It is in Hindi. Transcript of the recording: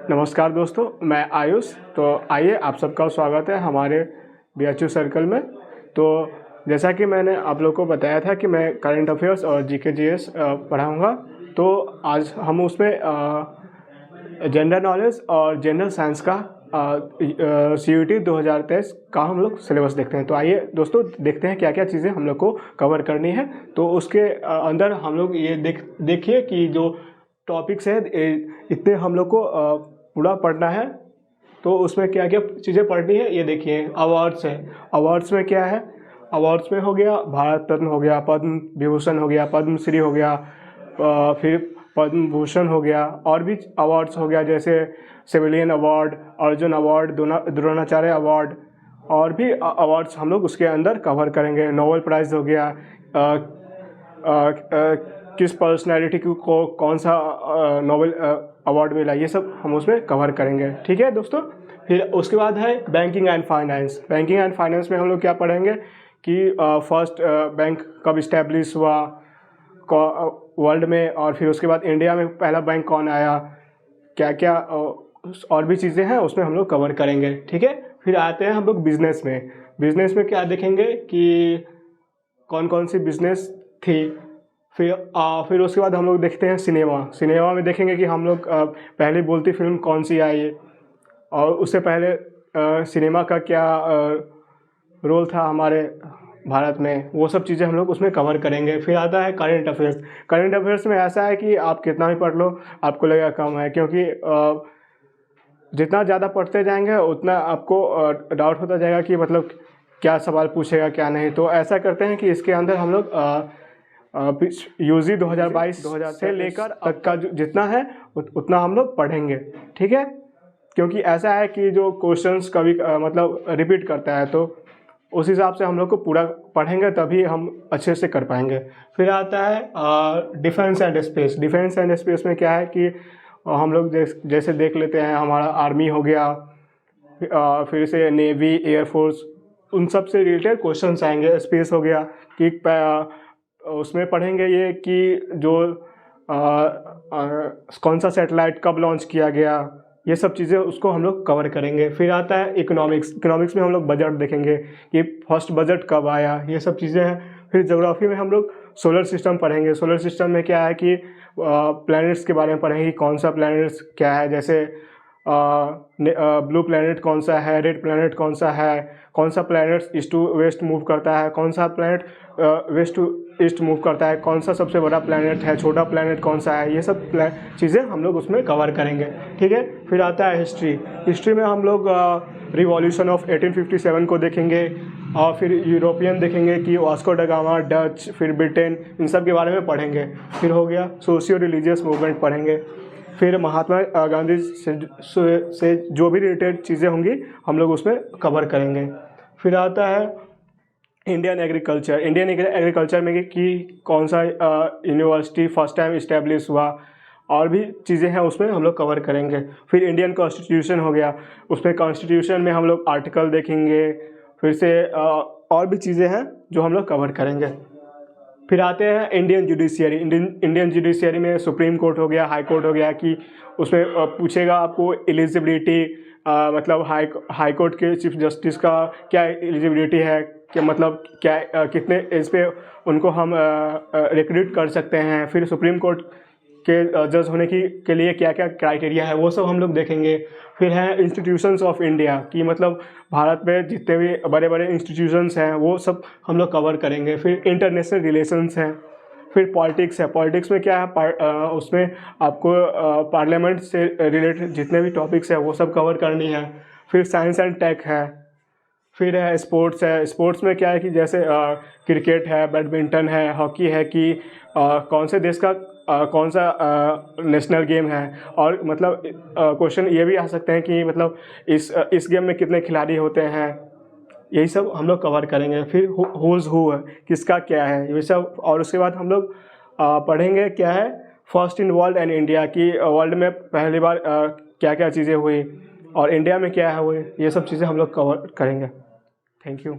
नमस्कार दोस्तों, मैं आयुष। तो आइए, आप सबका स्वागत है हमारे BHU सर्कल में। तो जैसा कि मैंने आप लोगों को बताया था कि मैं करंट अफेयर्स और GK GS पढ़ाऊँगा। तो आज हम उसमें जनरल नॉलेज और जनरल साइंस का CUET 2023 का हम लोग सिलेबस देखते हैं। तो आइए दोस्तों, देखते हैं क्या क्या चीज़ें हम लोग को कवर करनी है। तो उसके अंदर हम लोग ये देखिए कि जो टॉपिक्स है इतने हम लोग को पूरा पढ़ना है। तो उसमें क्या क्या चीज़ें पढ़नी है ये देखिए। अवार्ड्स है, अवार्ड्स में क्या है, अवार्ड्स में हो गया भारत रत्न हो गया, पद्म विभूषण हो गया, पद्मश्री हो गया, फिर पद्म भूषण हो गया, और भी अवार्ड्स हो गया जैसे civilian award, Arjun award, Dronacharya award, और भी अवार्ड्स हम लोग उसके अंदर कवर करेंगे। नोबेल प्राइज़ हो गया, किस पर्सनैलिटी को कौन सा नोबेल अवार्ड मिला, ये सब हम उसमें कवर करेंगे। ठीक है दोस्तों। फिर उसके बाद है banking and finance. Banking and finance में हम लोग क्या पढ़ेंगे कि फर्स्ट बैंक कब इस्टेब्लिश हुआ वर्ल्ड में, और फिर उसके बाद इंडिया में पहला बैंक कौन आया, क्या क्या और भी चीज़ें हैं उसमें हम लोग कवर करेंगे। ठीक है। फिर आते हैं हम लोग बिजनेस में। बिजनेस में क्या देखेंगे कि कौन कौन सी बिजनेस थी। फिर उसके बाद हम लोग देखते हैं सिनेमा में देखेंगे कि हम लोग पहले बोलती फिल्म कौन सी आई, और उससे पहले सिनेमा का क्या रोल था हमारे भारत में, वो सब चीज़ें हम लोग उसमें कवर करेंगे। फिर आता है करंट अफेयर्स। करंट अफेयर्स में ऐसा है कि आप कितना भी पढ़ लो आपको लगेगा कम है, क्योंकि जितना ज़्यादा पढ़ते जाएंगे उतना आपको डाउट होता जाएगा कि मतलब क्या सवाल पूछेगा क्या नहीं। तो ऐसा करते हैं कि इसके अंदर हम लोग UG 2022 से लेकर तक का जितना है उतना हम लोग पढ़ेंगे। ठीक है। क्योंकि ऐसा है कि जो क्वेश्चंस कभी मतलब रिपीट करता है, तो उस हिसाब से हम लोग को पूरा पढ़ेंगे तभी हम अच्छे से कर पाएंगे। फिर आता है defence and space. Defence and space में क्या है कि हम लोग जैसे देख लेते हैं, हमारा आर्मी हो गया, फिर से नेवी, एयरफोर्स, उन सब से रिलेटेड क्वेश्चंस आएंगे। स्पेस हो गया कि उसमें पढ़ेंगे ये कि जो कौन सा सैटेलाइट कब लॉन्च किया गया, ये सब चीज़ें उसको हम लोग कवर करेंगे। फिर आता है इकोनॉमिक्स। इकोनॉमिक्स में हम लोग बजट देखेंगे कि फर्स्ट बजट कब आया, ये सब चीज़ें हैं। फिर ज्योग्राफी में हम लोग सोलर सिस्टम पढ़ेंगे। सोलर सिस्टम में क्या है कि प्लैनेट्स के बारे में पढ़ेंगे, कौन सा प्लैनेट्स क्या है, जैसे ब्लू प्लैनेट कौन सा है, रेड प्लैनेट कौन सा है, कौन सा planet east to west move करता है, कौन सा planet west to east move करता है, कौन सा सबसे बड़ा प्लैनेट है, छोटा प्लैनेट कौन सा है, ये सब चीज़ें हम लोग उसमें कवर करेंगे। ठीक है। फिर आता है हिस्ट्री। हिस्ट्री में हम लोग रिवॉल्यूशन ऑफ 1857 को देखेंगे, और फिर यूरोपियन देखेंगे कि वास्को ड गामा, डच, फिर ब्रिटेन, इन सब के बारे में पढ़ेंगे। फिर हो गया सोशियो रिलीजियस मूवमेंट पढ़ेंगे। फिर महात्मा गांधी से जो भी रिलेटेड चीज़ें होंगी हम लोग उसमें कवर करेंगे। फिर आता है इंडियन एग्रीकल्चर। इंडियन एग्रीकल्चर में कि कौन सा यूनिवर्सिटी फर्स्ट टाइम इस्टेब्लिश हुआ, और भी चीज़ें हैं उसमें हम लोग कवर करेंगे। फिर इंडियन कॉन्स्टिट्यूशन हो गया, उसमें कॉन्स्टिट्यूशन में हम लोग आर्टिकल देखेंगे। फिर से और भी चीज़ें हैं जो हम लोग कवर करेंगे। फिर आते हैं इंडियन जुडिशियरी। इंडियन जुडिशियरी में सुप्रीम कोर्ट हो गया, हाई कोर्ट हो गया, कि उसमें पूछेगा आपको एलिजिबिलिटी, मतलब हाई कोर्ट के चीफ जस्टिस का क्या एलिजिबिलिटी है, कि मतलब क्या कितने एज पे उनको हम रिक्रूट कर सकते हैं। फिर सुप्रीम कोर्ट के जज होने के लिए क्या क्या क्राइटेरिया है, वो सब हम लोग देखेंगे। फिर है इंस्टीट्यूशंस ऑफ इंडिया, कि मतलब भारत में जितने भी बड़े बड़े इंस्टीट्यूशंस हैं वो सब हम लोग कवर करेंगे। फिर इंटरनेशनल रिलेशंस हैं। फिर पॉलिटिक्स है। पॉलिटिक्स में क्या है, उसमें आपको पार्लियामेंट से रिलेटेड जितने भी टॉपिक्स हैं वो सब कवर करनी है। फिर साइंस एंड टेक है। फिर है स्पोर्ट्स है। स्पोर्ट्स में क्या है कि जैसे क्रिकेट है, बैडमिंटन है, हॉकी है, कि कौन से देश का कौन सा नेशनल गेम है, और मतलब क्वेश्चन ये भी आ सकते हैं कि मतलब इस गेम में कितने खिलाड़ी होते हैं, यही सब हम लोग कवर करेंगे। फिर हुज़ हू है, किसका क्या है, ये सब। और उसके बाद हम लोग पढ़ेंगे क्या है first in world and India, की वर्ल्ड में पहली बार क्या क्या चीज़ें हुई और इंडिया में क्या है हुई, ये सब चीज़ें हम लोग कवर करेंगे। Thank you.